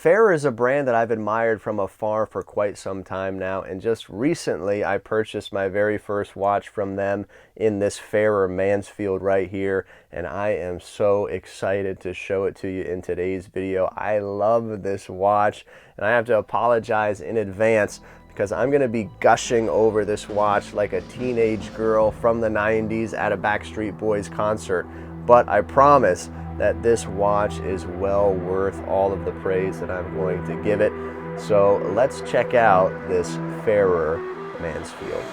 Farer is a brand that I've admired from afar for quite some time now, and just recently I purchased my very first watch from them in this Farer Mansfield right here, and I am so excited to show it to you in today's video. I love this watch, and I have to apologize in advance because I'm going to be gushing over this watch like a teenage girl from the 90s at a Backstreet Boys concert. But I promise that this watch is well worth all of the praise that I'm going to give it. So let's check out this Farer Mansfield.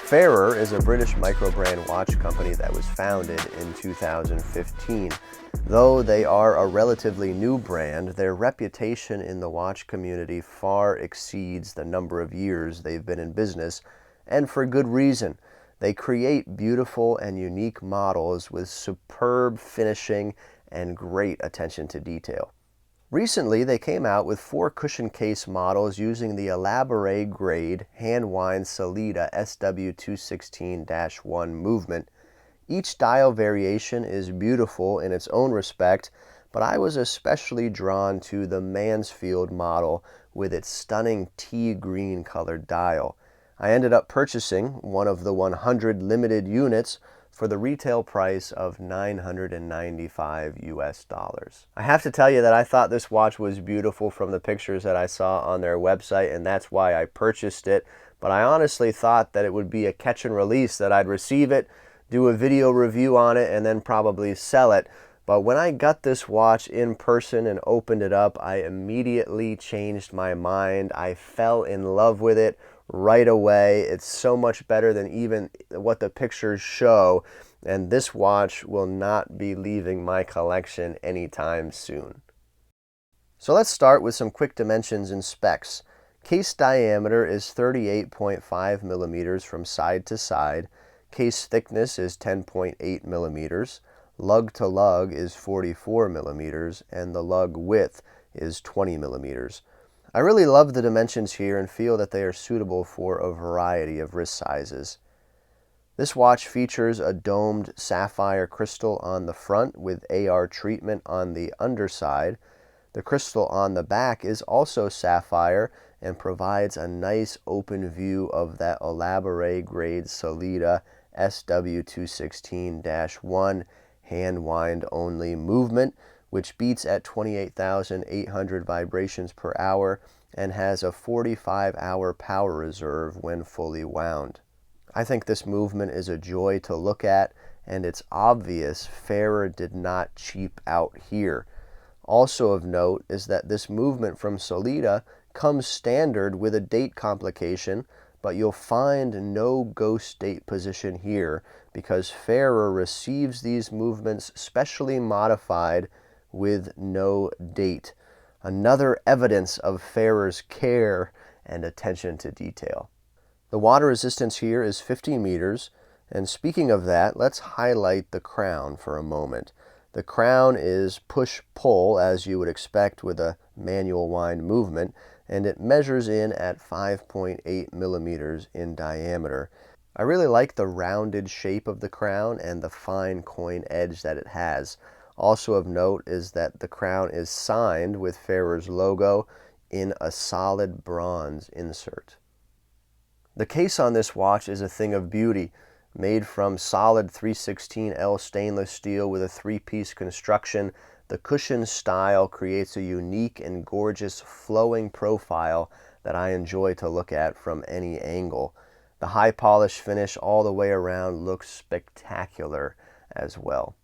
Farer is a British microbrand watch company that was founded in 2015. Though they are a relatively new brand, their reputation in the watch community far exceeds the number of years they've been in business, and for good reason. They create beautiful and unique models with superb finishing and great attention to detail. Recently, they came out with 4 cushion case models using the elaborate grade hand-wind Sellita SW216-1 movement. Each dial variation is beautiful in its own respect, but I was especially drawn to the Mansfield model with its stunning tea green colored dial. I ended up purchasing one of the 100 limited units for the retail price of $995 US. I have to tell you that I thought this watch was beautiful from the pictures that I saw on their website, and that's why I purchased it. But I honestly thought that it would be a catch and release, that I'd receive it, do a video review on it, and then probably sell it. But when I got this watch in person and opened it up, I immediately changed my mind. I fell in love with it right away. It's so much better than even what the pictures show, and this watch will not be leaving my collection anytime soon. So let's start with some quick dimensions and specs. Case diameter is 38.5 millimeters from side to side. Case thickness is 10.8 millimeters. Lug to lug is 44 millimeters, and the lug width is 20 millimeters. I really love the dimensions here and feel that they are suitable for a variety of wrist sizes. This watch features a domed sapphire crystal on the front with AR treatment on the underside. The crystal on the back is also sapphire and provides a nice open view of that elaborate grade Sellita SW216-1 hand wind only movement, which beats at 28,800 vibrations per hour and has a 45-hour power reserve when fully wound. I think this movement is a joy to look at, and it's obvious Farer did not cheap out here. Also of note is that this movement from Sellita comes standard with a date complication, but you'll find no ghost date position here because Farer receives these movements specially modified with no date. Another evidence of Farer's care and attention to detail. The water resistance here is 50 meters, and speaking of that, let's highlight the crown for a moment. The crown is push-pull, as you would expect with a manual wind movement, and it measures in at 5.8 millimeters in diameter. I really like the rounded shape of the crown and the fine coin edge that it has. Also of note is that the crown is signed with Farer's logo in a solid bronze insert. The case on this watch is a thing of beauty, made from solid 316L stainless steel with a 3-piece construction. The cushion style creates a unique and gorgeous flowing profile that I enjoy to look at from any angle. The high polish finish all the way around looks spectacular as well.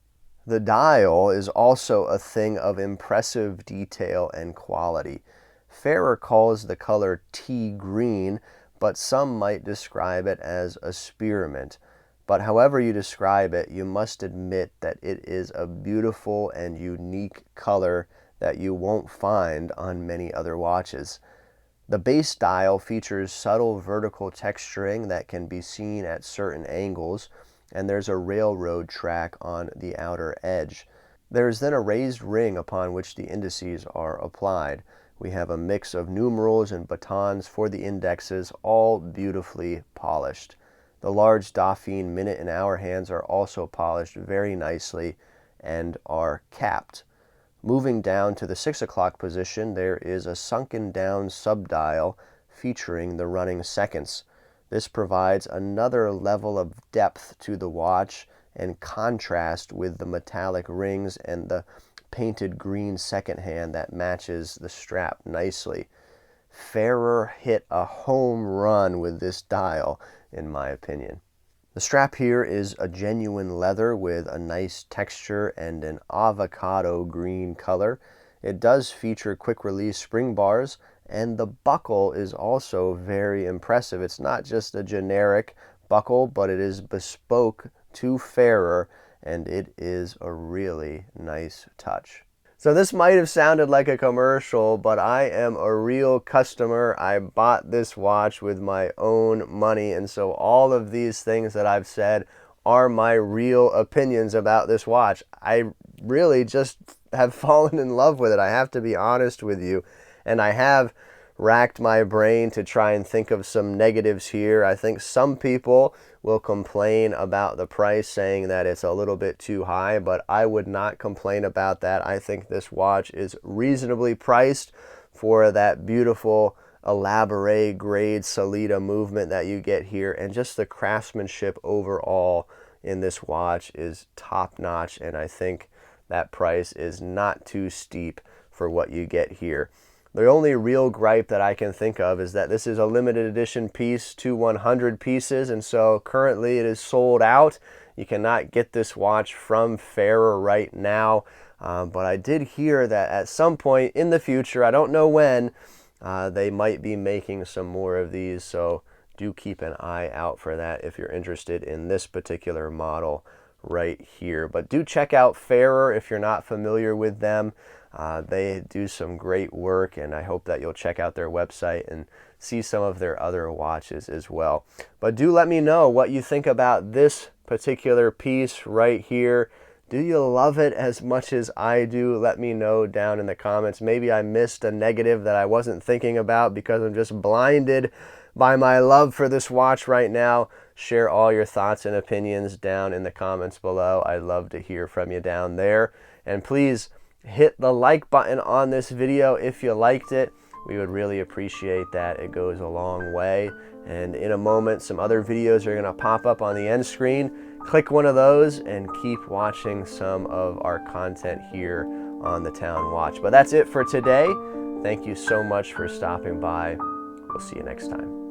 The dial is also a thing of impressive detail and quality. Farer calls the color tea green, but some might describe it as a spearmint. But however you describe it, you must admit that it is a beautiful and unique color that you won't find on many other watches. The base dial features subtle vertical texturing that can be seen at certain angles, and there's a railroad track on the outer edge. There is then a raised ring upon which the indices are applied. We have a mix of numerals and batons for the indexes, all beautifully polished. The large Dauphine minute and hour hands are also polished very nicely and are capped. Moving down to the 6 o'clock position, there is a sunken down subdial featuring the running seconds. This provides another level of depth to the watch and contrast with the metallic rings and the painted green second hand that matches the strap nicely. Farer hit a home run with this dial, in my opinion. The strap here is a genuine leather with a nice texture and an avocado green color. It does feature quick release spring bars, and the buckle is also very impressive. It's not just a generic buckle, but it is bespoke to Farer, and it is a really nice touch. So this might have sounded like a commercial, but I am a real customer. I bought this watch with my own money, and so all of these things that I've said are my real opinions about this watch. I really just have fallen in love with it. I have to be honest with you, and I have racked my brain to try and think of some negatives here. I think some people will complain about the price, saying that it's a little bit too high, but I would not complain about that. I think this watch is reasonably priced for that beautiful elaborate grade Solida movement that you get here, and just the craftsmanship overall in this watch is top notch, and I think that price is not too steep for what you get here. The only real gripe that I can think of is that this is a limited edition piece to 100 pieces, and so currently it is sold out. You cannot get this watch from Farer right now, but I did hear that at some point in the future, I don't know when, they might be making some more of these, so do keep an eye out for that if you're interested in this particular model right here. But do check out Farer if you're not familiar with them. They do some great work, and I hope that you'll check out their website and see some of their other watches as well. But do let me know what you think about this particular piece right here. Do you love it as much as I do? Let me know down in the comments. Maybe I missed a negative that I wasn't thinking about because I'm just blinded by my love for this watch right now. Share all your thoughts and opinions down in the comments below. I'd love to hear from you down there. And please hit the like button on this video if you liked it. We would really appreciate that. It goes a long way. And in a moment, some other videos are going to pop up on the end screen. Click one of those and keep watching some of our content here on the Town Watch. But that's it for today. Thank you so much for stopping by. We'll see you next time.